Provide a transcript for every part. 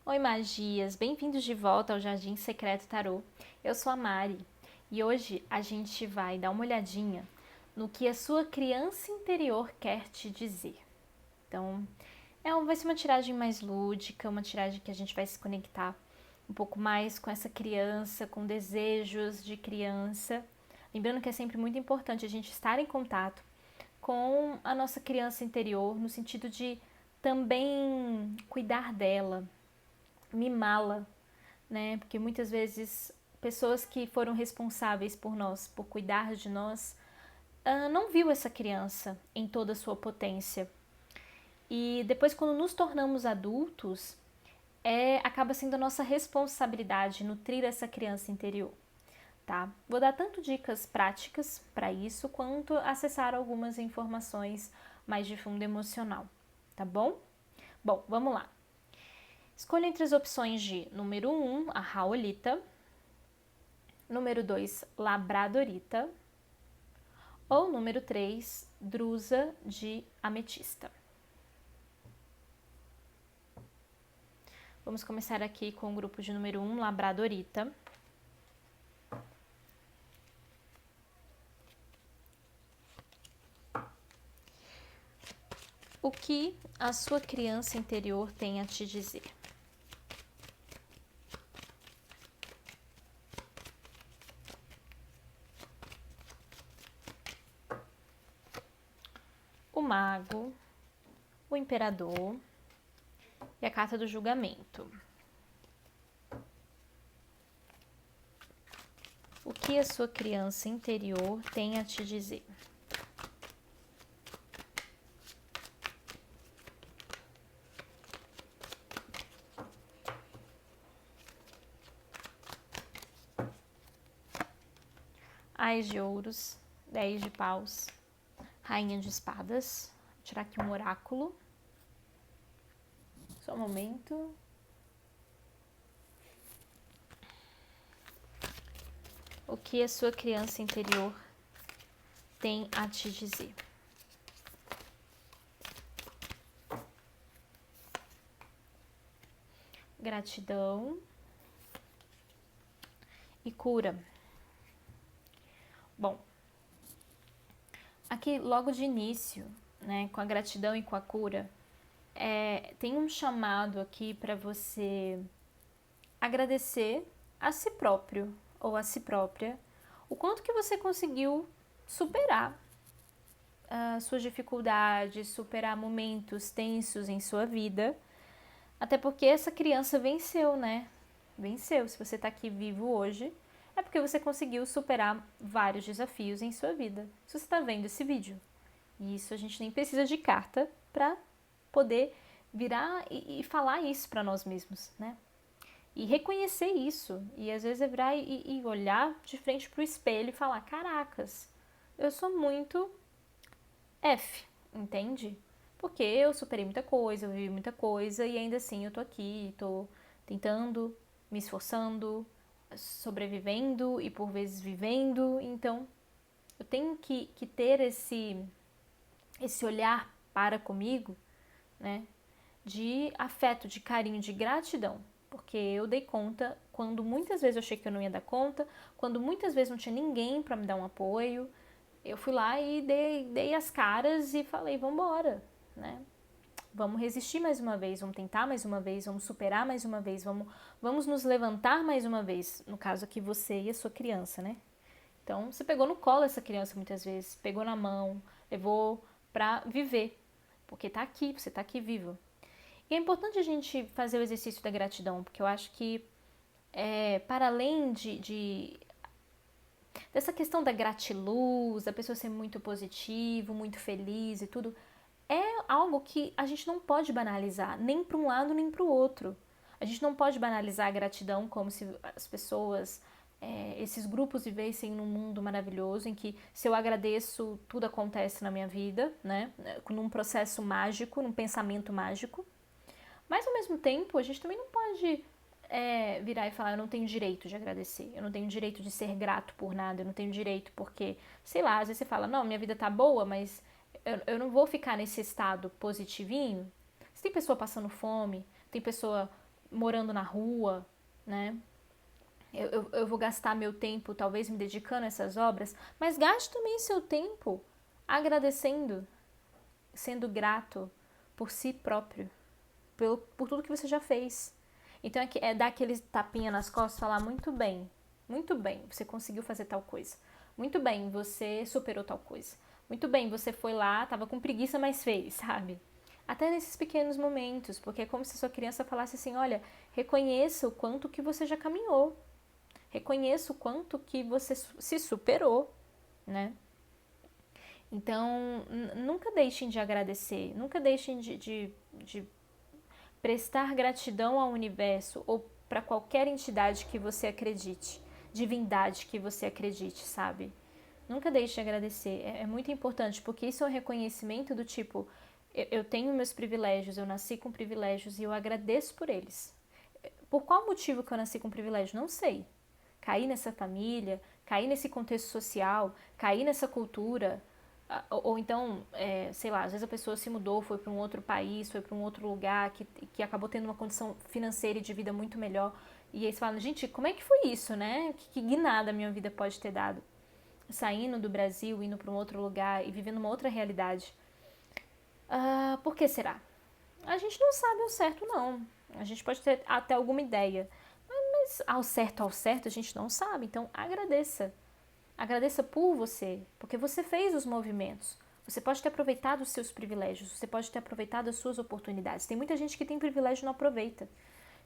Oi, magias! Bem-vindos de volta ao Jardim Secreto Tarô. Eu sou a Mari e hoje a gente vai dar uma olhadinha no que a sua criança interior quer te dizer. Então, vai ser uma tiragem mais lúdica, uma tiragem que a gente vai se conectar um pouco mais com essa criança, com desejos de criança. Lembrando que é sempre muito importante a gente estar em contato com a nossa criança interior, no sentido de também cuidar dela, mimá-la, né? Porque muitas vezes pessoas que foram responsáveis por nós, por cuidar de nós, não viu essa criança em toda a sua potência. E depois, quando nos tornamos adultos, acaba sendo a nossa responsabilidade nutrir essa criança interior, tá? Vou dar tanto dicas práticas para isso, quanto acessar algumas informações mais de fundo emocional, tá bom? Bom, vamos lá. Escolha entre as opções de número 1, a Raolita, número 2, Labradorita, ou número 3, Drusa de Ametista. Vamos começar aqui com o grupo de número 1, Labradorita. O que a sua criança interior tem a te dizer? O Mago, o Imperador e a Carta do Julgamento. O que a sua criança interior tem a te dizer? Ás de ouros, 10 de paus, rainha de espadas. Vou tirar aqui um oráculo. Só um momento. O que a sua criança interior tem a te dizer? Gratidão e cura. Bom, aqui logo de início, né, com a gratidão e com a cura, tem um chamado aqui para você agradecer a si próprio ou a si própria o quanto que você conseguiu superar suas dificuldades, superar momentos tensos em sua vida, até porque essa criança venceu, né? Venceu. Se você está aqui vivo hoje, é porque você conseguiu superar vários desafios em sua vida. Se você está vendo esse vídeo. E isso a gente nem precisa de carta para poder virar e falar isso para nós mesmos, né? E reconhecer isso. E às vezes é virar e olhar de frente pro espelho e falar, caracas, eu sou muito F, entende? Porque eu superei muita coisa, eu vivi muita coisa e ainda assim eu tô aqui, tô tentando, me esforçando, sobrevivendo e por vezes vivendo. Então eu tenho que ter esse olhar para comigo, né? De afeto, de carinho, de gratidão. Porque eu dei conta quando muitas vezes eu achei que eu não ia dar conta, quando muitas vezes não tinha ninguém para me dar um apoio, eu fui lá e dei as caras e falei, vambora, né? Vamos resistir mais uma vez, vamos tentar mais uma vez, vamos superar mais uma vez, vamos nos levantar mais uma vez. No caso aqui, você e a sua criança, né? Então, você pegou no colo essa criança muitas vezes, pegou na mão, levou pra viver, porque tá aqui, você tá aqui vivo. E é importante a gente fazer o exercício da gratidão, porque eu acho que, para além dessa questão da gratiluz, da pessoa ser muito positivo, muito feliz e tudo, é algo que a gente não pode banalizar, nem para um lado nem para o outro. A gente não pode banalizar a gratidão como se as pessoas, esses grupos vivessem num mundo maravilhoso em que se eu agradeço, tudo acontece na minha vida, né? Num processo mágico, num pensamento mágico. Mas ao mesmo tempo, a gente também não pode virar e falar, eu não tenho direito de agradecer, eu não tenho direito de ser grato por nada, eu não tenho direito porque, sei lá, às vezes você fala, não, minha vida tá boa, mas eu não vou ficar nesse estado positivinho. Se tem pessoa passando fome, tem pessoa morando na rua, né? Eu vou gastar meu tempo, talvez, me dedicando a essas obras, mas gaste também seu tempo agradecendo, sendo grato por si próprio, por tudo que você já fez. Então é dar aquele tapinha nas costas e falar muito bem, você conseguiu fazer tal coisa. Muito bem, você superou tal coisa. Muito bem, você foi lá, tava com preguiça, mas fez, sabe? Até nesses pequenos momentos, porque é como se sua criança falasse assim, olha, reconheça o quanto que você já caminhou. Reconheça o quanto que você se superou, né? Então, nunca deixem de agradecer, nunca deixem de prestar gratidão ao universo ou para qualquer entidade que você acredite, divindade que você acredite, sabe? Nunca deixe de agradecer, é muito importante, porque isso é um reconhecimento do tipo, eu tenho meus privilégios, eu nasci com privilégios e eu agradeço por eles. Por qual motivo que eu nasci com privilégio? Não sei. Caí nessa família, caí nesse contexto social, caí nessa cultura, ou então, sei lá, às vezes a pessoa se mudou, foi para um outro país, foi para um outro lugar, que acabou tendo uma condição financeira e de vida muito melhor. E aí você fala, gente, como é que foi isso, né? Que guinada a minha vida pode ter dado? Saindo do Brasil, indo para um outro lugar e vivendo uma outra realidade. Por que será? A gente não sabe ao certo, não. A gente pode ter até alguma ideia. Mas ao certo, a gente não sabe. Então, agradeça. Agradeça por você, porque você fez os movimentos. Você pode ter aproveitado os seus privilégios, você pode ter aproveitado as suas oportunidades. Tem muita gente que tem privilégio e não aproveita.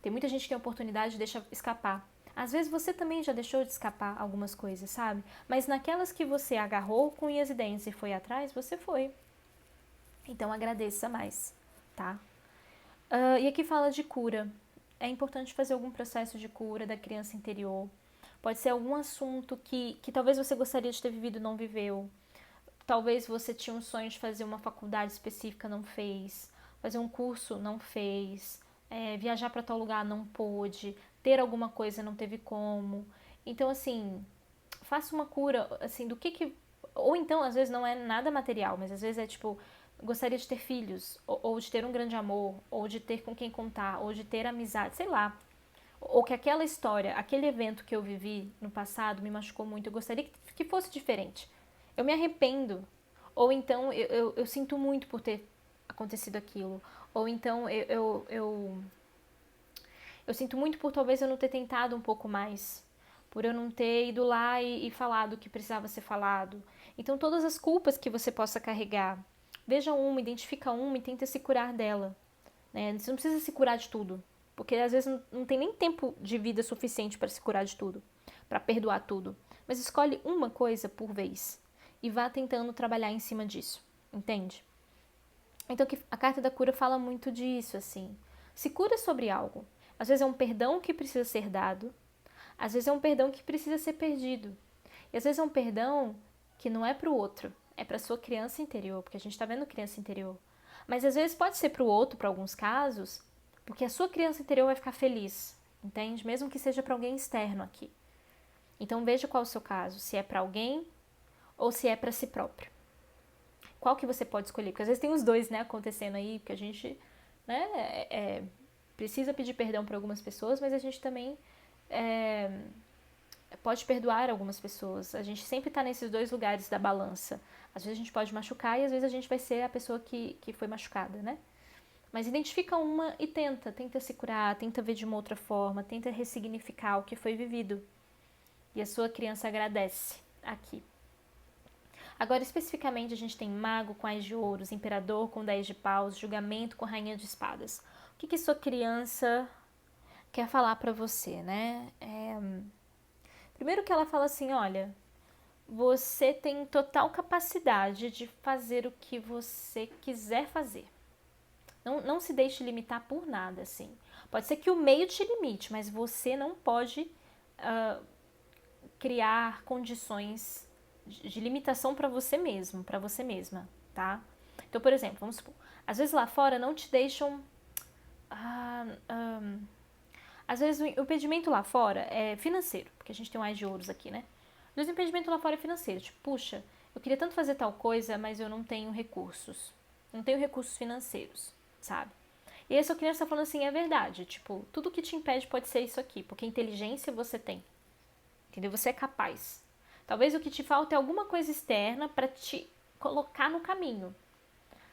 Tem muita gente que tem oportunidade e deixa escapar. Às vezes você também já deixou de escapar algumas coisas, sabe? Mas naquelas que você agarrou com unhas e dentes e foi atrás, você foi. Então agradeça mais, tá? E aqui fala de cura. É importante fazer algum processo de cura da criança interior. Pode ser algum assunto que talvez você gostaria de ter vivido e não viveu. Talvez você tinha um sonho de fazer uma faculdade específica, não fez. Fazer um curso, não fez. Viajar para tal lugar, não pôde. Ter alguma coisa, não teve como. Então, assim, faça uma cura, assim, do que... Ou então, às vezes, não é nada material, mas às vezes é tipo, gostaria de ter filhos, ou de ter um grande amor, ou de ter com quem contar, ou de ter amizade, sei lá. Ou que aquela história, aquele evento que eu vivi no passado me machucou muito, eu gostaria que fosse diferente. Eu me arrependo. Ou então eu sinto muito por ter acontecido aquilo. Ou então eu sinto muito por talvez eu não ter tentado um pouco mais. Por eu não ter ido lá e falado o que precisava ser falado. Então todas as culpas que você possa carregar, veja uma, identifica uma e tenta se curar dela. Né? Você não precisa se curar de tudo. Porque às vezes não tem nem tempo de vida suficiente para se curar de tudo, para perdoar tudo. Mas escolhe uma coisa por vez e vá tentando trabalhar em cima disso, entende? Então a carta da cura fala muito disso, assim. Se cura sobre algo. Às vezes é um perdão que precisa ser dado, às vezes é um perdão que precisa ser perdido. E às vezes é um perdão que não é para o outro, é para sua criança interior, porque a gente está vendo criança interior. Mas às vezes pode ser para o outro, para alguns casos, porque a sua criança interior vai ficar feliz, entende? Mesmo que seja para alguém externo aqui. Então veja qual é o seu caso, se é para alguém ou se é para si próprio. Qual que você pode escolher? Porque às vezes tem os dois, né, acontecendo aí, porque a gente, né, precisa pedir perdão para algumas pessoas, mas a gente também pode perdoar algumas pessoas. A gente sempre está nesses dois lugares da balança. Às vezes a gente pode machucar e às vezes a gente vai ser a pessoa que foi machucada, né? Mas identifica uma e tenta se curar, tenta ver de uma outra forma, tenta ressignificar o que foi vivido. E a sua criança agradece aqui. Agora, especificamente, a gente tem mago com ás de ouros, imperador com 10 de paus, julgamento com rainha de espadas. O que sua criança quer falar pra você, né? Primeiro que ela fala assim, olha, você tem total capacidade de fazer o que você quiser fazer. Não se deixe limitar por nada, assim. Pode ser que o meio te limite, mas você não pode criar condições de limitação para você mesmo, para você mesma, tá? Então, por exemplo, vamos supor, às vezes lá fora não te deixam... às vezes o impedimento lá fora é financeiro, porque a gente tem um ás de ouros aqui, né? Às vezes o impedimento lá fora é financeiro, tipo, puxa, eu queria tanto fazer tal coisa, mas eu não tenho recursos. Não tenho recursos financeiros, sabe? E aí a sua criança tá falando assim, é verdade, tipo, tudo que te impede pode ser isso aqui, porque inteligência você tem, entendeu? Você é capaz. Talvez o que te falta é alguma coisa externa para te colocar no caminho.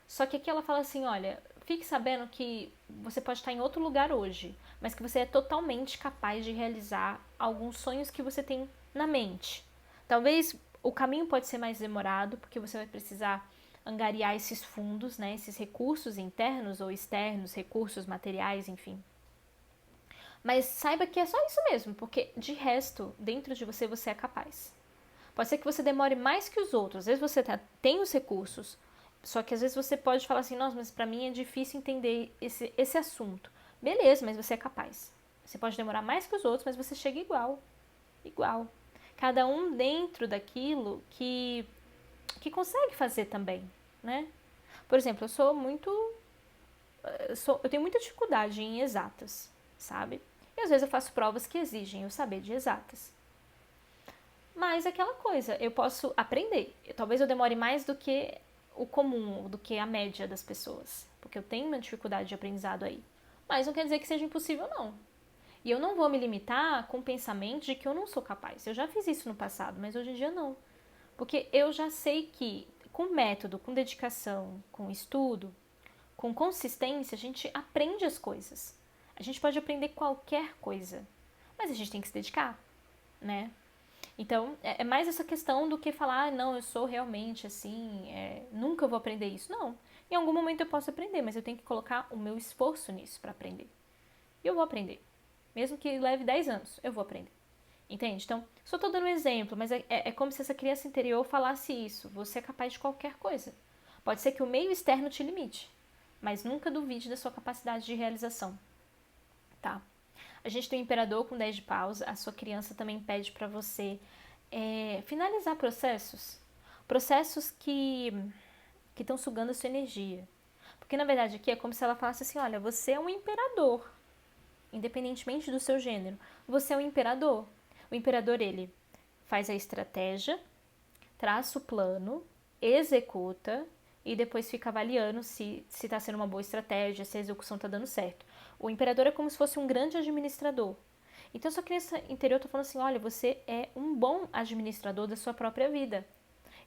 Só que aqui ela fala assim, olha, fique sabendo que você pode estar em outro lugar hoje, mas que você é totalmente capaz de realizar alguns sonhos que você tem na mente. Talvez o caminho pode ser mais demorado, porque você vai precisar angariar esses fundos, né, esses recursos internos ou externos, recursos materiais, enfim. Mas saiba que é só isso mesmo, porque de resto, dentro de você, você é capaz. Pode ser que você demore mais que os outros. Às vezes você tem os recursos, só que às vezes você pode falar assim, nossa, mas pra mim é difícil entender esse assunto. Beleza, mas você é capaz. Você pode demorar mais que os outros, mas você chega igual. Igual. Cada um dentro daquilo que consegue fazer também, né? Por exemplo, eu tenho muita dificuldade em exatas, sabe? E às vezes eu faço provas que exigem eu saber de exatas. Mas é aquela coisa, eu posso aprender. Talvez eu demore mais do que o comum, do que a média das pessoas. Porque eu tenho uma dificuldade de aprendizado aí. Mas não quer dizer que seja impossível, não. E eu não vou me limitar com o pensamento de que eu não sou capaz. Eu já fiz isso no passado, mas hoje em dia não. Porque eu já sei que com método, com dedicação, com estudo, com consistência, a gente aprende as coisas. A gente pode aprender qualquer coisa. Mas a gente tem que se dedicar, né? Então, é mais essa questão do que falar, não, eu sou realmente assim, nunca vou aprender isso. Não, em algum momento eu posso aprender, mas eu tenho que colocar o meu esforço nisso para aprender. E eu vou aprender. Mesmo que leve 10 anos, eu vou aprender. Entende? Então, só estou dando um exemplo, mas é como se essa criança interior falasse isso. Você é capaz de qualquer coisa. Pode ser que o meio externo te limite, mas nunca duvide da sua capacidade de realização, tá? A gente tem o imperador com 10 de paus, a sua criança também pede para você finalizar processos que estão sugando a sua energia. Porque na verdade aqui é como se ela falasse assim, olha, você é um imperador, independentemente do seu gênero, você é um imperador. O imperador, ele faz a estratégia, traça o plano, executa e depois fica avaliando se está sendo uma boa estratégia, se a execução está dando certo. O imperador é como se fosse um grande administrador. Então, sua criança interior está falando assim, olha, você é um bom administrador da sua própria vida.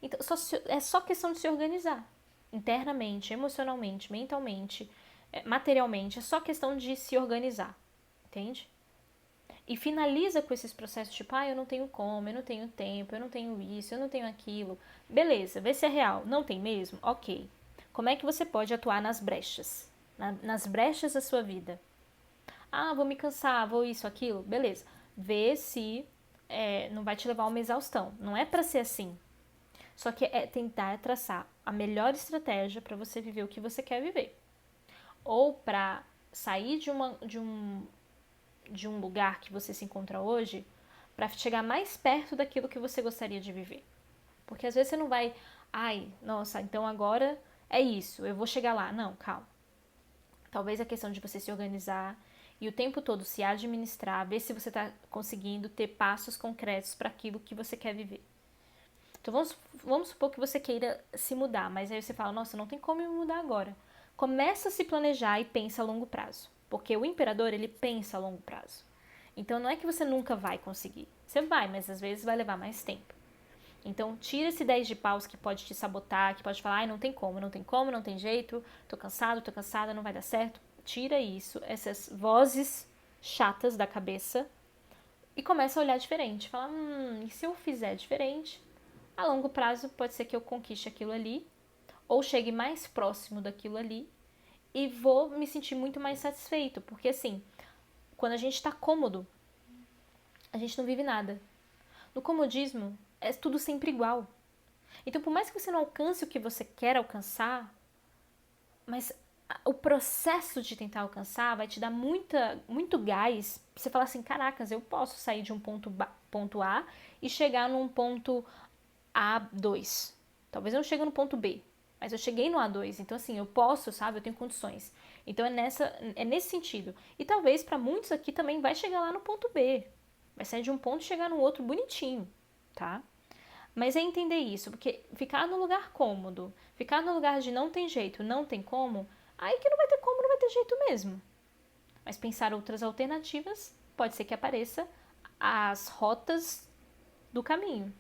Então, é só questão de se organizar. Internamente, emocionalmente, mentalmente, materialmente. É só questão de se organizar. Entende? E finaliza com esses processos tipo, eu não tenho como, eu não tenho tempo, eu não tenho isso, eu não tenho aquilo. Beleza, vê se é real. Não tem mesmo? Ok. Como é que você pode atuar nas brechas? Nas brechas da sua vida. Vou me cansar, vou isso, aquilo. Beleza. Vê se não vai te levar a uma exaustão. Não é para ser assim. Só que é tentar traçar a melhor estratégia para você viver o que você quer viver. Ou para sair de um lugar que você se encontra hoje para chegar mais perto daquilo que você gostaria de viver. Porque às vezes você não vai, nossa, então agora é isso, eu vou chegar lá. Não, calma. Talvez a questão de você se organizar e o tempo todo se administrar, ver se você está conseguindo ter passos concretos para aquilo que você quer viver. Então vamos supor que você queira se mudar, mas aí você fala, nossa, não tem como eu me mudar agora. Começa a se planejar e pensa a longo prazo. Porque o imperador, ele pensa a longo prazo. Então não é que você nunca vai conseguir. Você vai, mas às vezes vai levar mais tempo. Então tira esse 10 de paus que pode te sabotar, que pode falar, não tem como, não tem como, não tem jeito, tô cansada, não vai dar certo. Tira isso, essas vozes chatas da cabeça e começa a olhar diferente. Fala, e se eu fizer diferente, a longo prazo pode ser que eu conquiste aquilo ali, ou chegue mais próximo daquilo ali, e vou me sentir muito mais satisfeito, porque assim, quando a gente está cômodo, a gente não vive nada. No comodismo, é tudo sempre igual. Então, por mais que você não alcance o que você quer alcançar, mas o processo de tentar alcançar vai te dar muito gás pra você falar assim, caracas, eu posso sair de um ponto A e chegar num ponto A2. Talvez eu não chegue no ponto B, mas eu cheguei no A2, então assim, eu posso, sabe? Eu tenho condições. Então é nesse sentido. E talvez para muitos aqui também vai chegar lá no ponto B. Vai sair de um ponto e chegar no outro bonitinho, tá? Mas é entender isso, porque ficar no lugar cômodo, ficar no lugar de não tem jeito, não tem como, aí que não vai ter como, não vai ter ter jeito mesmo. Mas pensar outras alternativas, pode ser que apareça as rotas do caminho.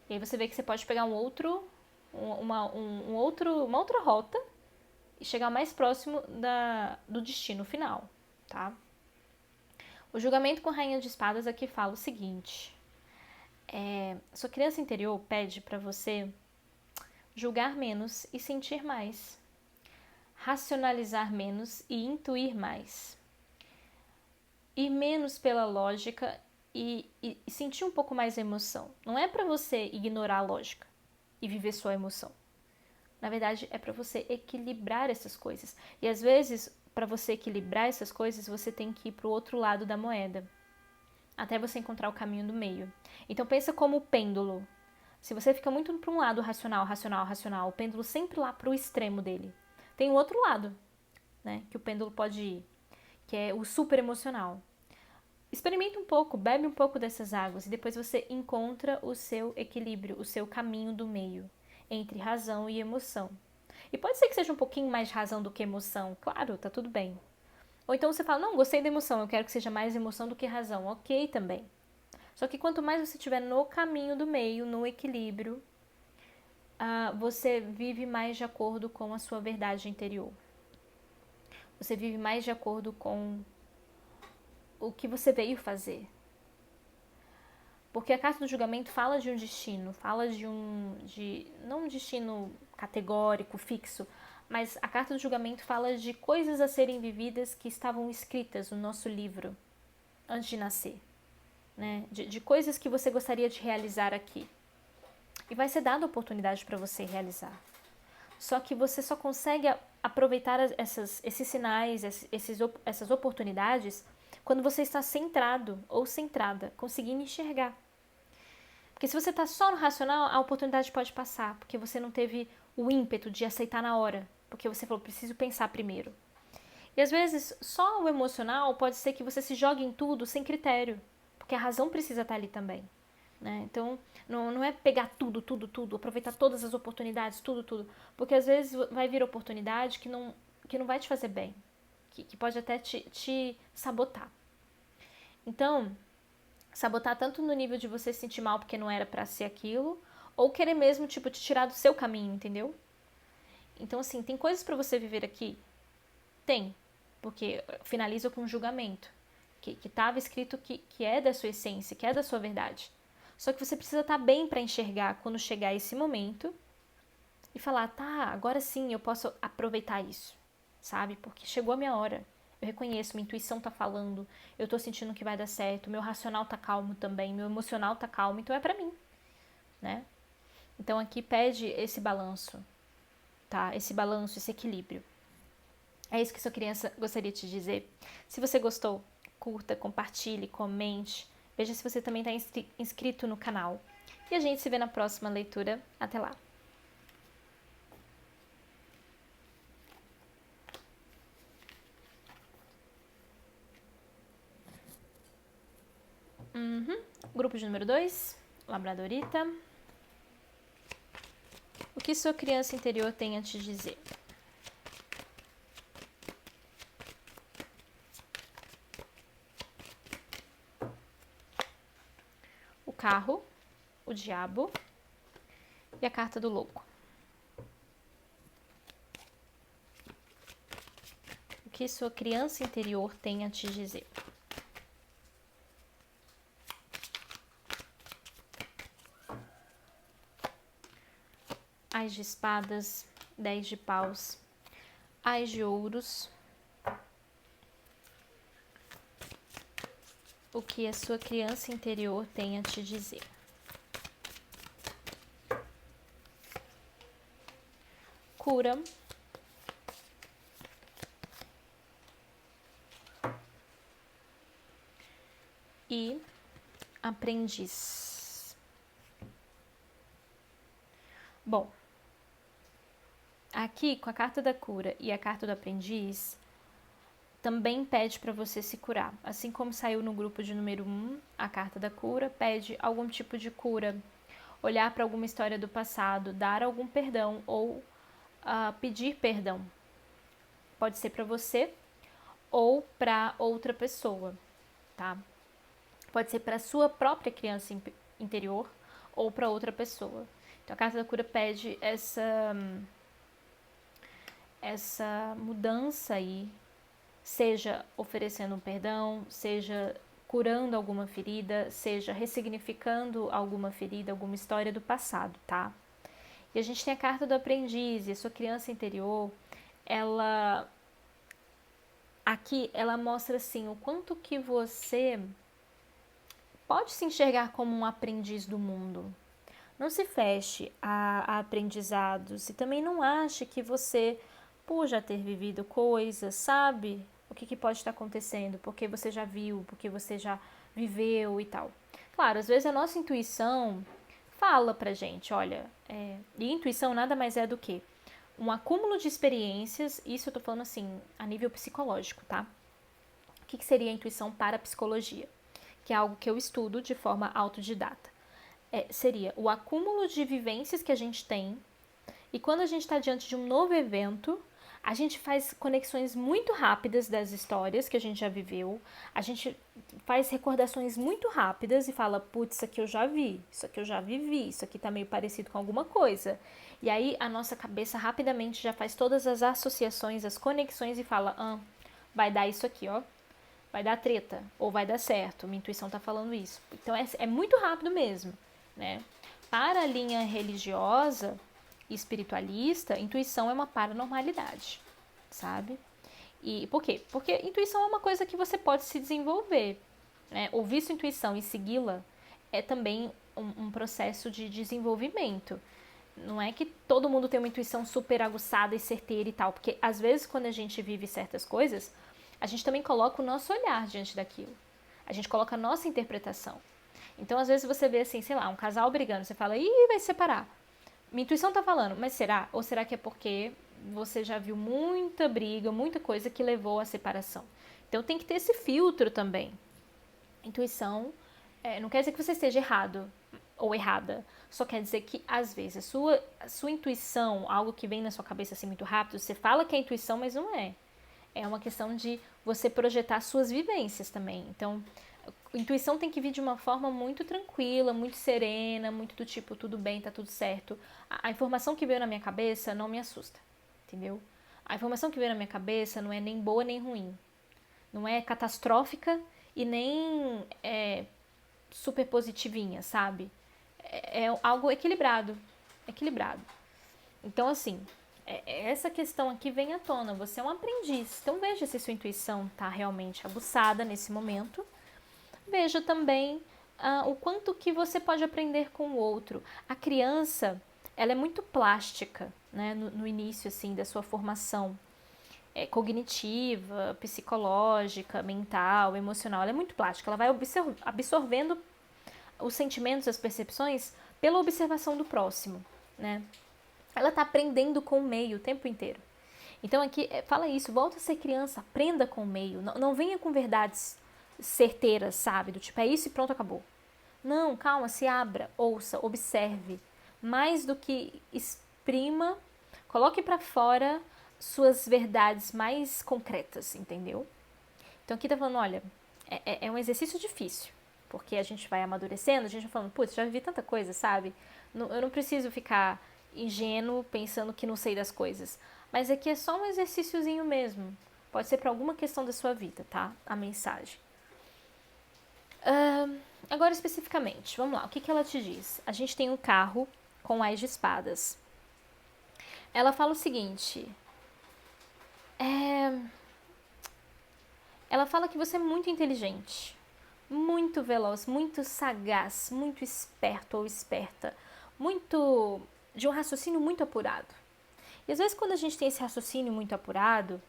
E aí você vê que você pode pegar uma outra rota e chegar mais próximo do destino final, tá? O julgamento com a Rainha de Espadas aqui fala o seguinte: sua criança interior pede para você julgar menos e sentir mais, racionalizar menos e intuir mais, ir menos pela lógica e sentir um pouco mais a emoção. Não é para você ignorar a lógica e viver só a emoção. Na verdade, é para você equilibrar essas coisas. E às vezes, para você equilibrar essas coisas, você tem que ir para o outro lado da moeda, até você encontrar o caminho do meio. Então pensa como o pêndulo. Se você fica muito para um lado racional, o pêndulo sempre lá para o extremo dele. Tem o outro lado, né, que o pêndulo pode ir, que é o super emocional. Experimenta um pouco, bebe um pouco dessas águas e depois você encontra o seu equilíbrio, o seu caminho do meio, entre razão e emoção. E pode ser que seja um pouquinho mais razão do que emoção, claro, tá tudo bem. Ou então você fala, não, gostei da emoção, eu quero que seja mais emoção do que razão, ok também. Só que quanto mais você estiver no caminho do meio, no equilíbrio, você vive mais de acordo com a sua verdade interior. Você vive mais de acordo com o que você veio fazer. Porque a carta do julgamento fala de um destino, fala não um destino categórico, fixo, mas a carta do julgamento fala de coisas a serem vividas que estavam escritas no nosso livro antes de nascer, né? De coisas que você gostaria de realizar aqui. E vai ser dada a oportunidade para você realizar. Só que você só consegue aproveitar esses sinais, essas oportunidades, quando você está centrado ou centrada, conseguindo enxergar. Porque se você está só no racional, a oportunidade pode passar, porque você não teve o ímpeto de aceitar na hora, porque você falou, preciso pensar primeiro. E às vezes, só o emocional pode ser que você se jogue em tudo sem critério, porque a razão precisa estar ali também. Né? Então, não é pegar tudo, aproveitar todas as oportunidades, tudo. Porque às vezes vai vir oportunidade que não vai te fazer bem, que pode até te sabotar. Então, sabotar tanto no nível de você se sentir mal porque não era pra ser aquilo, ou querer mesmo, te tirar do seu caminho, entendeu? Então, assim, tem coisas pra você viver aqui? Tem, porque finaliza com um julgamento, que estava escrito que é da sua essência, que é da sua verdade. Só que você precisa estar bem para enxergar quando chegar esse momento e falar, tá, agora sim eu posso aproveitar isso, sabe? Porque chegou a minha hora. Eu reconheço, minha intuição tá falando, eu tô sentindo que vai dar certo, meu racional tá calmo também, meu emocional tá calmo, então é pra mim, né? Então aqui pede esse balanço, tá? Esse balanço, esse equilíbrio. É isso que sua criança gostaria de te dizer. Se você gostou, curta, compartilhe, comente. Veja se você também está inscrito no canal. E a gente se vê na próxima leitura. Até lá! Grupo de número 2, Labradorita. O que sua criança interior tem a te dizer? O carro, o diabo e a carta do louco. O que sua criança interior tem a te dizer? Ás de espadas, 10 de paus, ás de ouros. O que a sua criança interior tem a te dizer? Cura. E aprendiz. Bom, aqui com a carta da cura e a carta do aprendiz, também pede para você se curar. Assim como saiu no grupo de número 1, a carta da cura pede algum tipo de cura, olhar para alguma história do passado, dar algum perdão ou pedir perdão. Pode ser para você ou para outra pessoa, tá? Pode ser para sua própria criança interior ou para outra pessoa. Então a carta da cura pede essa mudança aí, seja oferecendo um perdão, seja curando alguma ferida, seja ressignificando alguma ferida, alguma história do passado, tá? E a gente tem a carta do aprendiz, e a sua criança interior, ela aqui ela mostra assim o quanto que você pode se enxergar como um aprendiz do mundo. Não se feche a aprendizados e também não ache que você, por já ter vivido coisas, sabe o que pode estar acontecendo, porque você já viu, porque você já viveu e tal. Claro, às vezes a nossa intuição fala pra gente, olha, e intuição nada mais é do que um acúmulo de experiências, isso eu tô falando assim, a nível psicológico, tá? O que seria a intuição para a psicologia? Que é algo que eu estudo de forma autodidata. Seria o acúmulo de vivências que a gente tem, e quando a gente está diante de um novo evento, a gente faz conexões muito rápidas das histórias que a gente já viveu, a gente faz recordações muito rápidas e fala, putz, isso aqui eu já vi, isso aqui eu já vivi, isso aqui tá meio parecido com alguma coisa. E aí a nossa cabeça rapidamente já faz todas as associações, as conexões e fala, vai dar isso aqui, ó. Vai dar treta, ou vai dar certo, minha intuição tá falando isso. Então é muito rápido mesmo, né? Para a linha religiosa e espiritualista, intuição é uma paranormalidade, sabe? E por quê? Porque intuição é uma coisa que você pode se desenvolver, né? Ouvir sua intuição e segui-la é também um processo de desenvolvimento. Não é que todo mundo tem uma intuição super aguçada e certeira e tal, porque às vezes quando a gente vive certas coisas, a gente também coloca o nosso olhar diante daquilo. A gente coloca a nossa interpretação. Então, às vezes você vê assim, sei lá, um casal brigando, você fala, ih, vai separar. Minha intuição tá falando, mas será? Ou será que é porque você já viu muita briga, muita coisa que levou à separação? Então tem que ter esse filtro também. Intuição não quer dizer que você esteja errado ou errada. Só quer dizer que, às vezes, a sua intuição, algo que vem na sua cabeça assim muito rápido, você fala que é intuição, mas não é. É uma questão de você projetar suas vivências também. Então, a intuição tem que vir de uma forma muito tranquila, muito serena, muito do tipo, tudo bem, tá tudo certo. A informação que veio na minha cabeça não me assusta, entendeu? A informação que veio na minha cabeça não é nem boa nem ruim. Não é catastrófica e nem super positivinha, sabe? É algo equilibrado. Equilibrado. Então, assim, essa questão aqui vem à tona. Você é um aprendiz. Então, veja se sua intuição está realmente aguçada nesse momento. Veja também o quanto que você pode aprender com o outro. A criança, ela é muito plástica, né, no início assim da sua formação cognitiva, psicológica, mental, emocional. Ela é muito plástica. Ela vai absorvendo os sentimentos, as percepções pela observação do próximo, né? Ela está aprendendo com o meio o tempo inteiro. Então aqui, fala isso, volta a ser criança, aprenda com o meio. Não venha com verdades certeiras, sabe? Do tipo, é isso e pronto, acabou. Não, calma, se abra, ouça, observe. Mais do que exprima, coloque para fora suas verdades mais concretas, entendeu? Então aqui tá falando, olha, é um exercício difícil, porque a gente vai amadurecendo, a gente vai falando, putz, já vivi tanta coisa, sabe? Eu não preciso ficar ingênuo pensando que não sei das coisas. Mas aqui é só um exercíciozinho mesmo. Pode ser para alguma questão da sua vida, tá? A mensagem. Agora especificamente, vamos lá, o que ela te diz? A gente tem um carro com Ás de espadas. Ela fala o seguinte, ela fala que você é muito inteligente, muito veloz, muito sagaz, muito esperto ou esperta, muito de um raciocínio muito apurado. E às vezes quando a gente tem esse raciocínio muito apurado,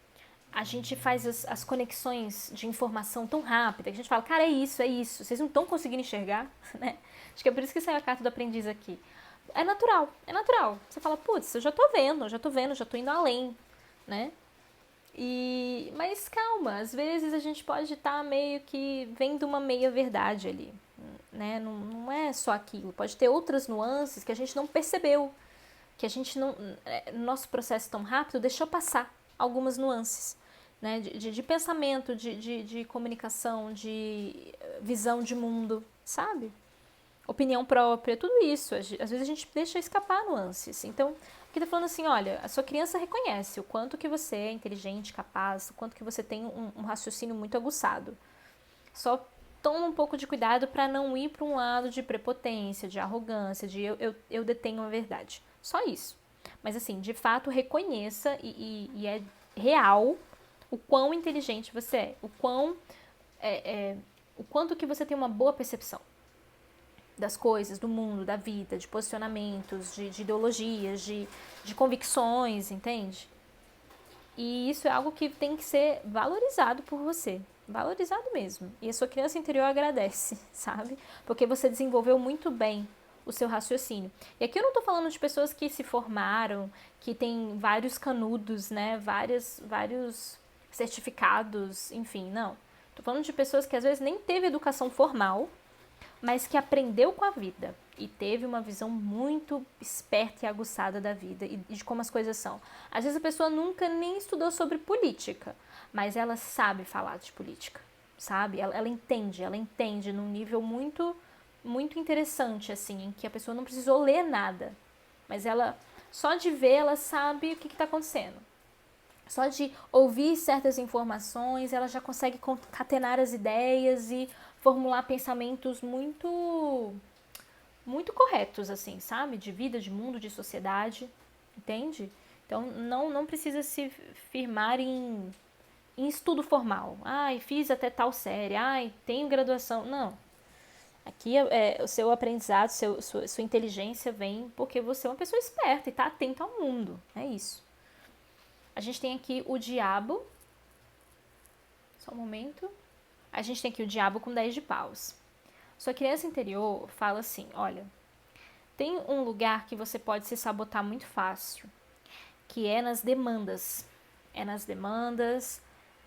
a gente faz as conexões de informação tão rápida que a gente fala, cara, é isso, vocês não estão conseguindo enxergar, né? Acho que é por isso que saiu a carta do aprendiz aqui. É natural. Você fala, putz, eu já tô vendo, já tô indo além, né? Mas calma, às vezes a gente pode estar meio que vendo uma meia verdade ali, né? Não é só aquilo, pode ter outras nuances que a gente não percebeu, que a gente não, no nosso processo tão rápido, deixou passar. algumas nuances, né? De pensamento, de comunicação, de visão de mundo, sabe? Opinião própria, tudo isso. Às vezes a gente deixa escapar nuances. Então, aqui tá falando assim, olha, a sua criança reconhece o quanto que você é inteligente, capaz, o quanto que você tem um raciocínio muito aguçado. Só toma um pouco de cuidado para não ir para um lado de prepotência, de arrogância, de eu detenho a verdade. Só isso. Mas assim, de fato, reconheça e é real o quão inteligente você é, o quanto que você tem uma boa percepção das coisas, do mundo, da vida, de posicionamentos, de ideologias, de convicções, entende? E isso é algo que tem que ser valorizado por você. Valorizado mesmo. E a sua criança interior agradece, sabe? Porque você desenvolveu muito bem o seu raciocínio. E aqui eu não tô falando de pessoas que se formaram, que tem vários canudos, né? Vários certificados, enfim, não. Tô falando de pessoas que às vezes nem teve educação formal, mas que aprendeu com a vida e teve uma visão muito esperta e aguçada da vida e de como as coisas são. Às vezes a pessoa nunca nem estudou sobre política, mas ela sabe falar de política, sabe? Ela entende num nível muito interessante, assim, em que a pessoa não precisou ler nada, mas ela, só de ver, ela sabe o que está acontecendo. Só de ouvir certas informações, ela já consegue concatenar as ideias e formular pensamentos muito corretos, assim, sabe? De vida, de mundo, de sociedade, entende? Então, não precisa se firmar em estudo formal. Ai, fiz até tal série. Ai, tenho graduação. Não. Aqui o seu aprendizado, sua inteligência vem porque você é uma pessoa esperta e está atenta ao mundo. É isso. A gente tem aqui o diabo. Só um momento. A gente tem aqui o diabo com 10 de paus. Sua criança interior fala assim, olha, tem um lugar que você pode se sabotar muito fácil, que é nas demandas.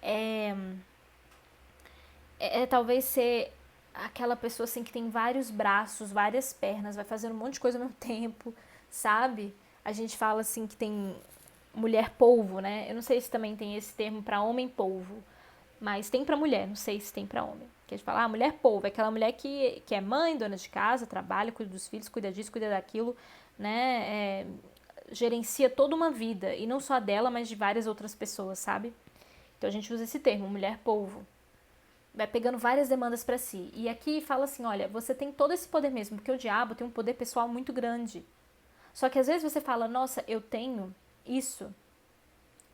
É talvez ser aquela pessoa assim que tem vários braços, várias pernas, vai fazendo um monte de coisa ao mesmo tempo, sabe? A gente fala assim que tem mulher polvo, né? Eu não sei se também tem esse termo para homem polvo, mas tem para mulher, não sei se tem para homem. Que a gente fala, mulher polvo, é aquela mulher que é mãe, dona de casa, trabalha, cuida dos filhos, cuida disso, cuida daquilo, né? Gerencia toda uma vida, e não só dela, mas de várias outras pessoas, sabe? Então a gente usa esse termo, mulher polvo. Vai pegando várias demandas para si. E aqui fala assim, olha, você tem todo esse poder mesmo, porque o diabo tem um poder pessoal muito grande. Só que às vezes você fala, nossa, eu tenho isso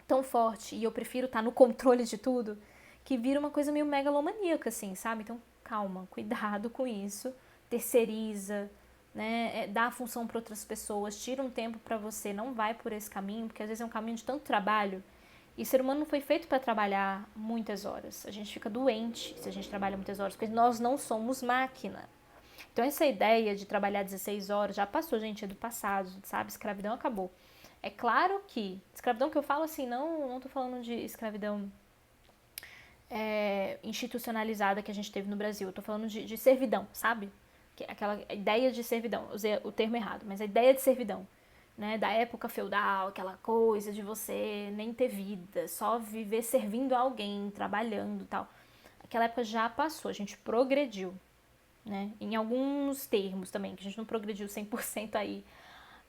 tão forte e eu prefiro estar no controle de tudo, que vira uma coisa meio megalomaníaca, assim, sabe? Então, calma, cuidado com isso, terceiriza, né? Dá a função para outras pessoas, tira um tempo para você, não vai por esse caminho, porque às vezes é um caminho de tanto trabalho. E o ser humano não foi feito para trabalhar muitas horas. A gente fica doente se a gente trabalha muitas horas, porque nós não somos máquina. Então, essa ideia de trabalhar 16 horas já passou, gente, é do passado, sabe? Escravidão acabou. É claro que, escravidão que eu falo assim, não tô falando de escravidão institucionalizada que a gente teve no Brasil, eu tô falando de servidão, sabe? Aquela ideia de servidão, usei o termo errado, mas a ideia de servidão, né? Da época feudal, aquela coisa de você nem ter vida, só viver servindo a alguém, trabalhando e tal. Aquela época já passou, a gente progrediu, né? Em alguns termos também, que a gente não progrediu 100% aí,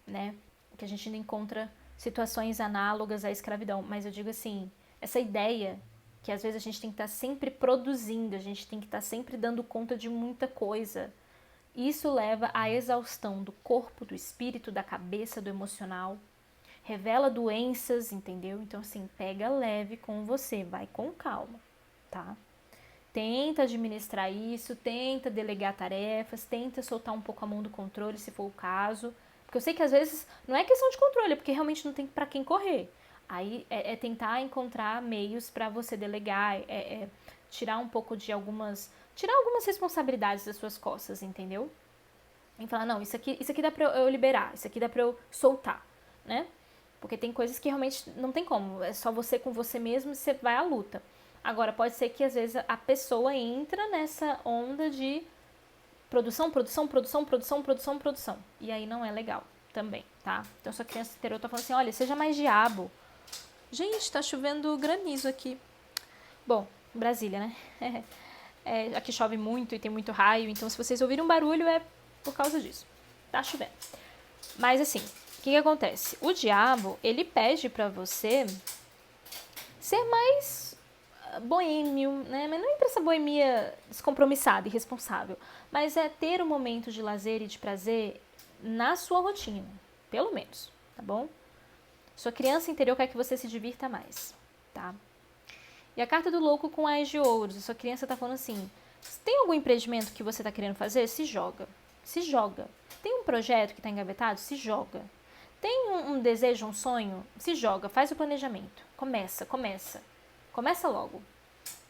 né? Que a gente ainda encontra situações análogas à escravidão, mas eu digo assim, essa ideia que às vezes a gente tem que estar sempre produzindo, a gente tem que estar sempre dando conta de muita coisa. Isso leva à exaustão do corpo, do espírito, da cabeça, do emocional. Revela doenças, entendeu? Então, assim, pega leve com você, vai com calma, tá? Tenta administrar isso, tenta delegar tarefas, tenta soltar um pouco a mão do controle, se for o caso. Porque eu sei que às vezes não é questão de controle, é porque realmente não tem para quem correr. Aí é tentar encontrar meios para você delegar, tirar um pouco de tirar algumas responsabilidades das suas costas, entendeu? E falar, não, isso aqui dá pra eu liberar, isso aqui dá pra eu soltar, né? Porque tem coisas que realmente não tem como, é só você com você mesmo e você vai à luta. Agora, pode ser que às vezes a pessoa entra nessa onda de produção. E aí não é legal também, tá? Então, sua criança interior tá falando assim, olha, seja mais diabo. Gente, tá chovendo granizo aqui. Bom, Brasília, né? Aqui chove muito e tem muito raio, então se vocês ouvirem um barulho é por causa disso. Tá chovendo. Mas assim, o que acontece? O diabo, ele pede pra você ser mais boêmio, né? Mas não é pra essa boemia descompromissada e irresponsável, mas é ter um momento de lazer e de prazer na sua rotina, pelo menos, tá bom? Sua criança interior quer que você se divirta mais, tá? E a carta do louco com ás de ouros. A sua criança tá falando assim, tem algum empreendimento que você tá querendo fazer? Se joga. Se joga. Tem um projeto que tá engavetado? Se joga. Tem um desejo, um sonho? Se joga. Faz o planejamento. Começa. Começa logo.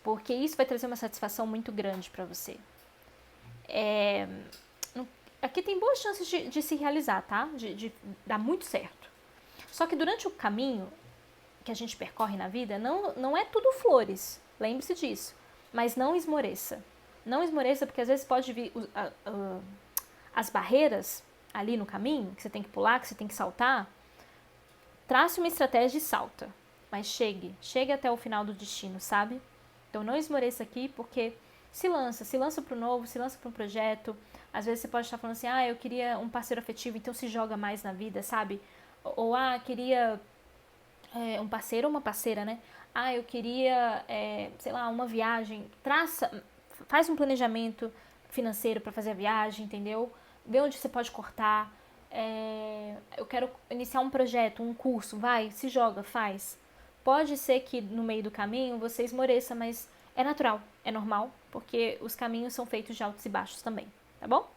Porque isso vai trazer uma satisfação muito grande pra você. Aqui tem boas chances de se realizar, tá? De dar muito certo. Só que durante o caminho que a gente percorre na vida, não é tudo flores. Lembre-se disso. Mas não esmoreça. Não esmoreça, porque às vezes pode vir as barreiras ali no caminho, que você tem que pular, que você tem que saltar. Trace uma estratégia e salta. Mas chegue até o final do destino, sabe? Então não esmoreça aqui, porque se lança pro novo, se lança pro um projeto. Às vezes você pode estar falando assim, eu queria um parceiro afetivo, então se joga mais na vida, sabe? Ou queria um parceiro ou uma parceira, né? Eu queria, sei lá, uma viagem. Faz um planejamento financeiro para fazer a viagem, entendeu? Vê onde você pode cortar. Eu quero iniciar um projeto, um curso, vai, se joga, faz. Pode ser que no meio do caminho você esmoreça, mas é natural, é normal, porque os caminhos são feitos de altos e baixos também, tá bom?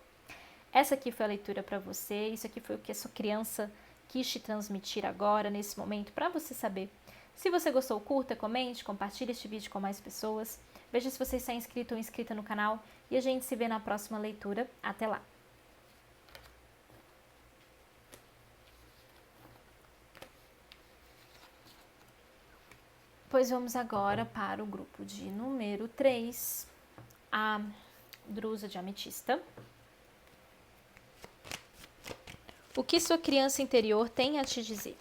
Essa aqui foi a leitura para você, isso aqui foi o que a sua criança quis te transmitir agora, nesse momento, para você saber. Se você gostou, curta, comente, compartilhe este vídeo com mais pessoas. Veja se você está inscrito ou inscrita no canal e a gente se vê na próxima leitura. Até lá! Pois vamos agora para o grupo de número 3, a drusa de ametista. O que sua criança interior tem a te dizer?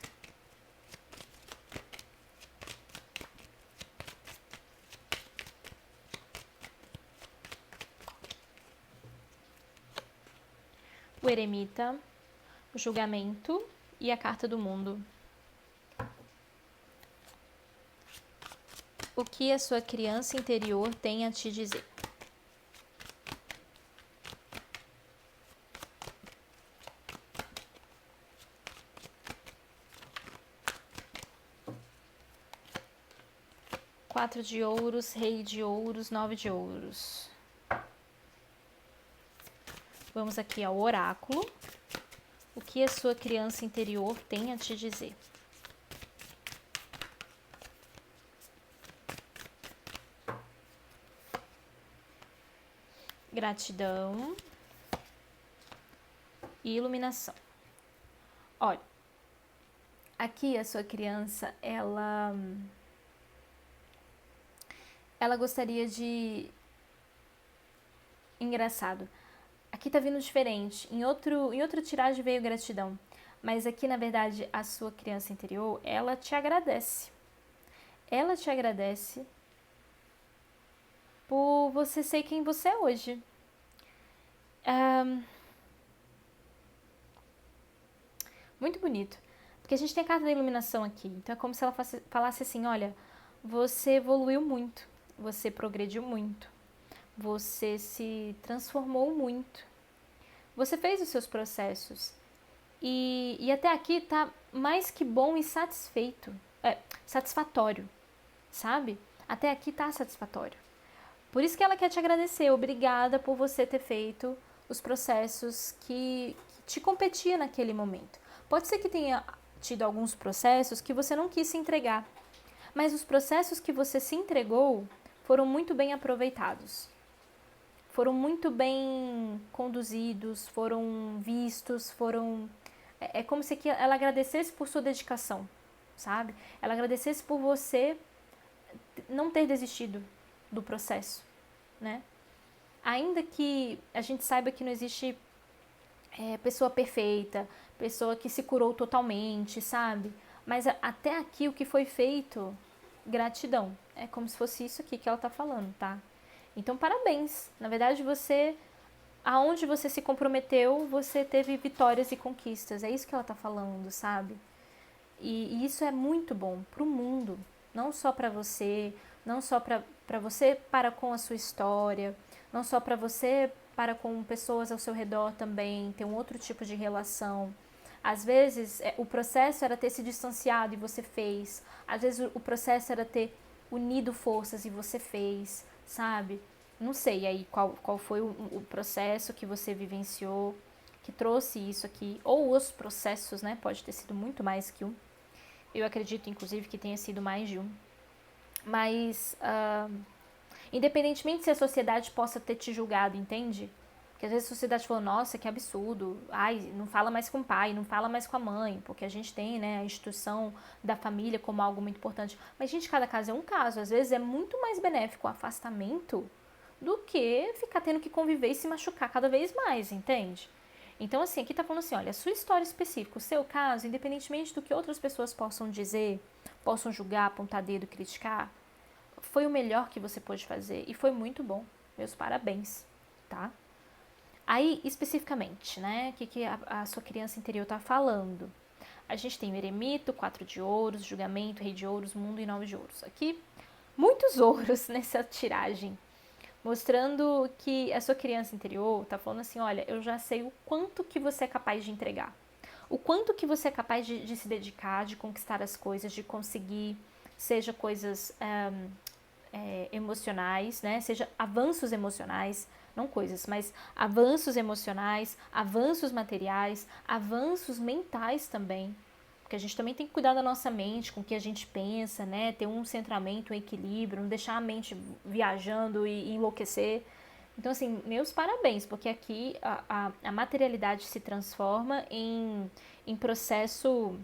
O eremita, o julgamento e a carta do mundo. O que a sua criança interior tem a te dizer? Quatro de ouros, rei de ouros, 9 de ouros. Vamos aqui ao oráculo. O que a sua criança interior tem a te dizer? Gratidão e iluminação. Olha, aqui a sua criança, ela gostaria de... Engraçado. Aqui tá vindo diferente. Em outra tiragem veio gratidão. Mas aqui, na verdade, a sua criança interior, ela te agradece. Ela te agradece por você ser quem você é hoje. Muito bonito. Porque a gente tem a carta da iluminação aqui. Então é como se ela falasse assim, olha, você evoluiu muito. Você progrediu muito. Você se transformou muito. Você fez os seus processos. E até aqui tá mais que bom e satisfatório, sabe? Até aqui tá satisfatório. Por isso que ela quer te agradecer. Obrigada por você ter feito os processos que te competia naquele momento. Pode ser que tenha tido alguns processos que você não quis se entregar, mas os processos que você se entregou foram muito bem aproveitados. Foram muito bem conduzidos, foram vistos, É como se ela agradecesse por sua dedicação, sabe? Ela agradecesse por você não ter desistido do processo, né? Ainda que a gente saiba que não existe pessoa perfeita, pessoa que se curou totalmente, sabe? Mas até aqui o que foi feito, gratidão. É como se fosse isso aqui que ela tá falando, tá? Então, parabéns. Na verdade, aonde você se comprometeu, você teve vitórias e conquistas. É isso que ela tá falando, sabe? E isso é muito bom pro mundo, não só para você, não só para você para com a sua história, não só para você para com pessoas ao seu redor também, ter um outro tipo de relação. Às vezes o processo era ter se distanciado e você fez. Às vezes o processo era ter unido forças e você fez, sabe? Não sei aí qual foi o processo que você vivenciou, que trouxe isso aqui, ou os processos, né? Pode ter sido muito mais que um. Eu acredito, inclusive, que tenha sido mais de um. Mas, independentemente se a sociedade possa ter te julgado, entende? Porque às vezes a sociedade falou, nossa, que absurdo, ai, não fala mais com o pai, não fala mais com a mãe, porque a gente tem, né, a instituição da família como algo muito importante. Mas, gente, cada caso é um caso. Às vezes é muito mais benéfico o afastamento do que ficar tendo que conviver e se machucar cada vez mais, entende? Então, assim, aqui tá falando assim, olha, a sua história específica, o seu caso, independentemente do que outras pessoas possam dizer, possam julgar, apontar dedo, criticar, foi o melhor que você pôde fazer e foi muito bom. Meus parabéns, tá? Aí, especificamente, né, o que a sua criança interior tá falando? A gente tem o eremito, 4 de ouros, julgamento, rei de ouros, mundo e 9 de ouros. Aqui, muitos ouros nessa tiragem, mostrando que a sua criança interior tá falando assim, olha, eu já sei o quanto que você é capaz de entregar, o quanto que você é capaz de se dedicar, de conquistar as coisas, de conseguir, seja coisas emocionais, né, seja avanços emocionais, não coisas, mas avanços emocionais, avanços materiais, avanços mentais também, porque a gente também tem que cuidar da nossa mente, com o que a gente pensa, né? Ter um centramento, um equilíbrio, não deixar a mente viajando e enlouquecer. Então, assim, meus parabéns, porque aqui a materialidade se transforma em processo.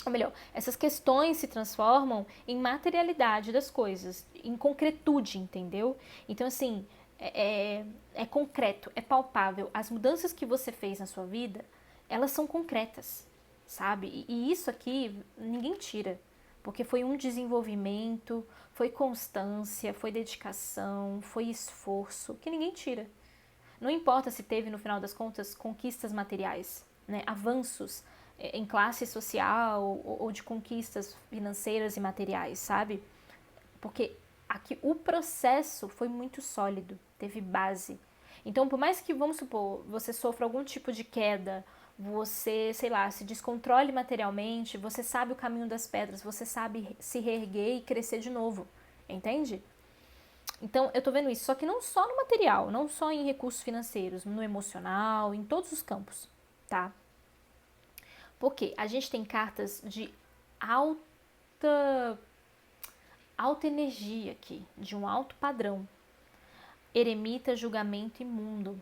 Ou melhor, essas questões se transformam em materialidade das coisas, em concretude, entendeu? Então, assim, é concreto, é palpável. As mudanças que você fez na sua vida, elas são concretas, sabe? E isso aqui ninguém tira, porque foi um desenvolvimento, foi constância, foi dedicação, foi esforço, que ninguém tira. Não importa se teve, no final das contas, conquistas materiais, né? Avanços em classe social ou de conquistas financeiras e materiais, sabe? Porque aqui o processo foi muito sólido, teve base. Então, por mais que, vamos supor, você sofra algum tipo de queda, você, sei lá, se descontrole materialmente, você sabe o caminho das pedras, você sabe se reerguer e crescer de novo, entende? Então, eu tô vendo isso, só que não só no material, não só em recursos financeiros, no emocional, em todos os campos, tá? Porque a gente tem cartas de alta alta energia aqui, de um alto padrão. Eremita, julgamento e mundo.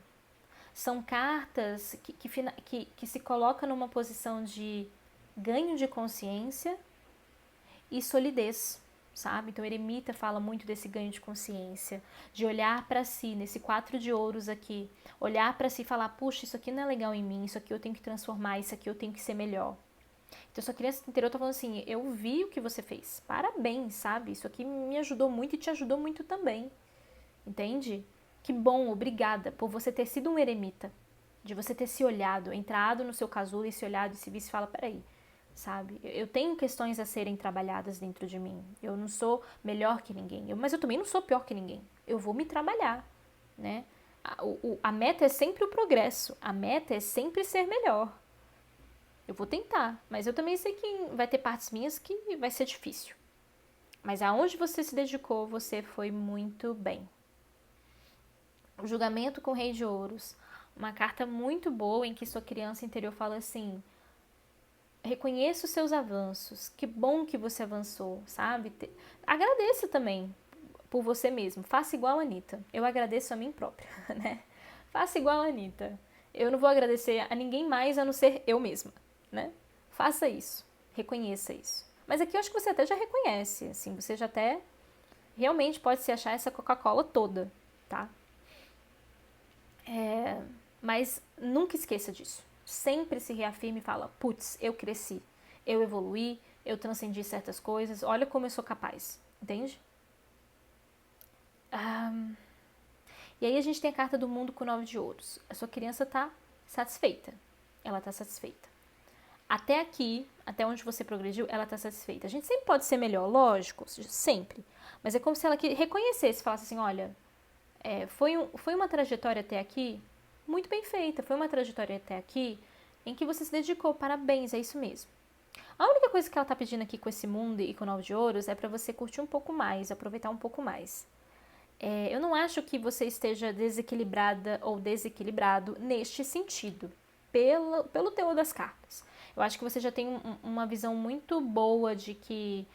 São cartas que se colocam numa posição de ganho de consciência e solidez, sabe? Então, Eremita fala muito desse ganho de consciência, de olhar para si, nesse 4 de ouros aqui, olhar para si e falar, puxa, isso aqui não é legal em mim, isso aqui eu tenho que transformar, isso aqui eu tenho que ser melhor. Então, sua criança interior tá falando assim, eu vi o que você fez, parabéns, sabe? Isso aqui me ajudou muito e te ajudou muito também, entende? Que bom, obrigada por você ter sido um eremita, de você ter se olhado, entrado no seu casulo e se olhado e se visto e fala, peraí, sabe? Eu tenho questões a serem trabalhadas dentro de mim. Eu não sou melhor que ninguém, mas eu também não sou pior que ninguém. Eu vou me trabalhar, né? A meta é sempre o progresso. A meta é sempre ser melhor. Eu vou tentar, mas eu também sei que vai ter partes minhas que vai ser difícil. Mas aonde você se dedicou, você foi muito bem. O julgamento com o Rei de Ouros. Uma carta muito boa em que sua criança interior fala assim: reconheça os seus avanços, que bom que você avançou, sabe? Agradeça também por você mesmo, faça igual a Anitta. Eu agradeço a mim própria, né? Faça igual a Anitta. Eu não vou agradecer a ninguém mais a não ser eu mesma, né? Faça isso, reconheça isso. Mas aqui eu acho que você até já reconhece, assim, você já até realmente pode se achar essa Coca-Cola toda, tá? Mas nunca esqueça disso. Sempre se reafirme e fala, putz, eu cresci, eu evoluí, eu transcendi certas coisas, olha como eu sou capaz, entende? E aí a gente tem a carta do mundo com 9 de ouros. A sua criança tá satisfeita. Ela tá satisfeita. Até aqui, até onde você progrediu, ela tá satisfeita. A gente sempre pode ser melhor, lógico, sempre. Mas é como se ela reconhecesse, falasse assim, olha, foi uma trajetória até aqui muito bem feita. Foi uma trajetória até aqui em que você se dedicou. Parabéns, é isso mesmo. A única coisa que ela tá pedindo aqui com esse mundo e com o 9 de ouros é para você curtir um pouco mais, aproveitar um pouco mais. Eu não acho que você esteja desequilibrada ou desequilibrado neste sentido, pelo teor das cartas. Eu acho que você já tem uma visão muito boa de que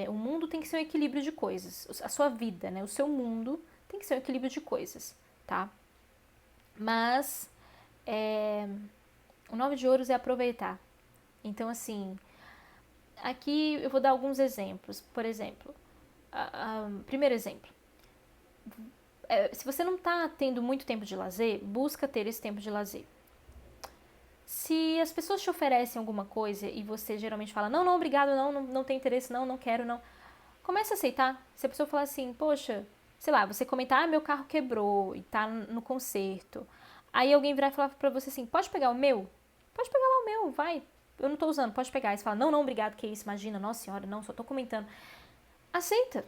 o mundo tem que ser um equilíbrio de coisas. A sua vida, né? O seu mundo tem que ser um equilíbrio de coisas, tá? Mas o 9 de ouros é aproveitar. Então, assim, aqui eu vou dar alguns exemplos. Por exemplo, primeiro exemplo. Se você não está tendo muito tempo de lazer, busca ter esse tempo de lazer. Se as pessoas te oferecem alguma coisa e você geralmente fala, não, obrigado, não tem interesse, não quero, não. Comece a aceitar. Se a pessoa falar assim, poxa, sei lá, você comentar, meu carro quebrou e tá no conserto. Aí alguém virar e falar pra você assim, pode pegar o meu? Pode pegar lá o meu, vai. Eu não tô usando, pode pegar. Aí você fala, não, obrigado, que isso, imagina, nossa senhora, não, só tô comentando. Aceita.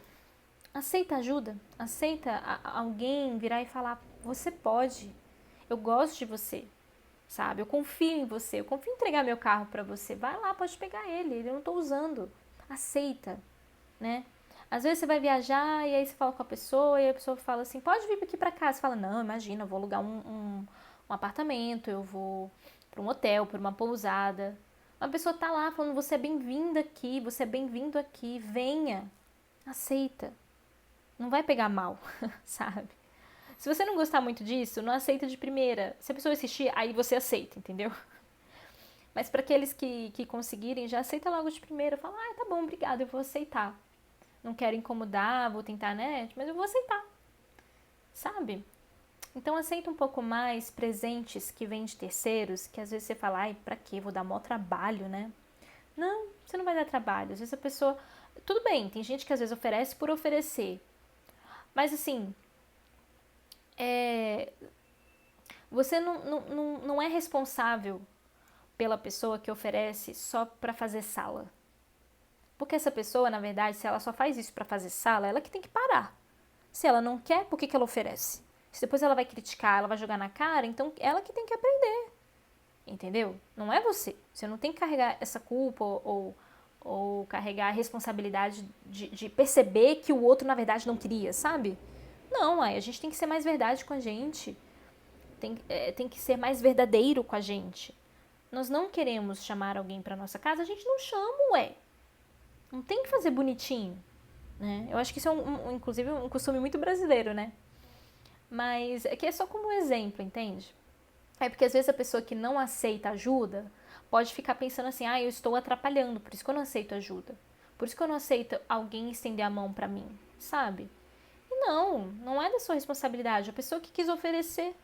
Aceita ajuda, aceita alguém virar e falar, você pode, eu gosto de você, sabe? Eu confio em você, eu confio em entregar meu carro para você, vai lá, pode pegar ele, eu não tô usando. Aceita, né? Às vezes você vai viajar e aí você fala com a pessoa e a pessoa fala assim, pode vir aqui para cá. Você fala, não, imagina, eu vou alugar um apartamento, eu vou para um hotel, para uma pousada. Uma pessoa tá lá falando, você é bem-vinda aqui, você é bem-vindo aqui, venha, aceita. Não vai pegar mal, sabe? Se você não gostar muito disso, não aceita de primeira. Se a pessoa insistir, aí você aceita, entendeu? Mas para aqueles que conseguirem, já aceita logo de primeira. Fala, tá bom, obrigada, eu vou aceitar. Não quero incomodar, vou tentar, né? Mas eu vou aceitar, sabe? Então aceita um pouco mais presentes que vêm de terceiros, que às vezes você fala, pra quê? Vou dar maior trabalho, né? Não, você não vai dar trabalho. Às vezes a pessoa... Tudo bem, tem gente que às vezes oferece por oferecer. Mas assim, você não é responsável pela pessoa que oferece só para fazer sala. Porque essa pessoa, na verdade, se ela só faz isso para fazer sala, ela que tem que parar. Se ela não quer, por que ela oferece? Se depois ela vai criticar, ela vai jogar na cara, então ela que tem que aprender. Entendeu? Não é você. Você não tem que carregar essa culpa ou carregar a responsabilidade de perceber que o outro, na verdade, não queria, sabe? Não, a gente tem que ser mais verdade com a gente. Tem que ser mais verdadeiro com a gente. Nós não queremos chamar alguém para nossa casa, a gente não chama, ué. Não tem que fazer bonitinho, né? Eu acho que isso é, inclusive, um costume muito brasileiro, né? Mas é que é só como exemplo, entende? É porque às vezes a pessoa que não aceita ajuda pode ficar pensando assim, eu estou atrapalhando, por isso que eu não aceito ajuda. Por isso que eu não aceito alguém estender a mão para mim, sabe? E não é da sua responsabilidade, a pessoa que quis oferecer,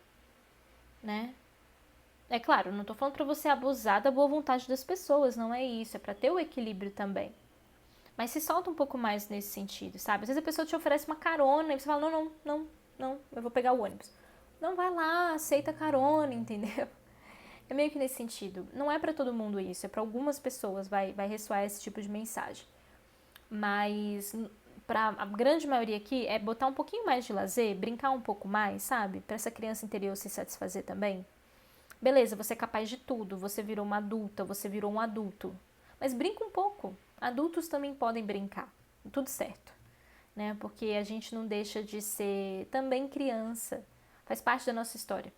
né? É claro, não tô falando pra você abusar da boa vontade das pessoas, não é isso, é pra ter o equilíbrio também. Mas se solta um pouco mais nesse sentido, sabe? Às vezes a pessoa te oferece uma carona e você fala, não, eu vou pegar o ônibus. Não, vai lá, aceita a carona, entendeu? É meio que nesse sentido. Não é pra todo mundo isso, é pra algumas pessoas vai ressoar esse tipo de mensagem. Mas pra a grande maioria aqui é botar um pouquinho mais de lazer, brincar um pouco mais, sabe? Pra essa criança interior se satisfazer também. Beleza, você é capaz de tudo, você virou uma adulta, você virou um adulto. Mas brinca um pouco. Adultos também podem brincar. Tudo certo. Né? Porque a gente não deixa de ser também criança. Faz parte da nossa história.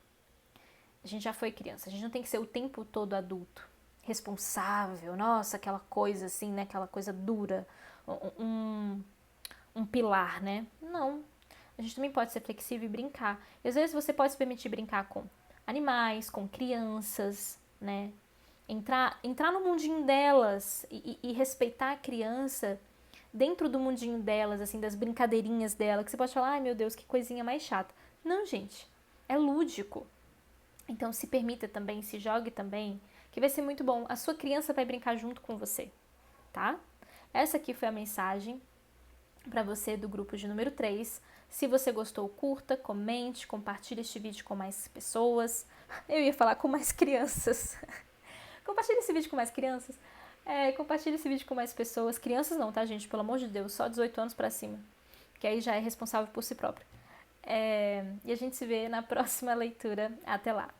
A gente já foi criança. A gente não tem que ser o tempo todo adulto. Responsável. Nossa, aquela coisa assim, né? Aquela coisa dura. Um pilar, né? Não. A gente também pode ser flexível e brincar. E às vezes você pode se permitir brincar com animais, com crianças, né? Entrar no mundinho delas e respeitar a criança dentro do mundinho delas, assim, das brincadeirinhas dela, que você pode falar, meu Deus, que coisinha mais chata. Não, gente, é lúdico. Então se permita também, se jogue também, que vai ser muito bom. A sua criança vai brincar junto com você. tá? Essa aqui foi a mensagem para você do grupo de número 3. Se você gostou, curta, comente, compartilhe este vídeo com mais pessoas. Eu ia falar com mais crianças. Compartilhe esse vídeo com mais crianças. Compartilhe esse vídeo com mais pessoas. Crianças não, tá, gente? Pelo amor de Deus, só 18 anos pra cima. Que aí já é responsável por si próprio. E a gente se vê na próxima leitura. Até lá!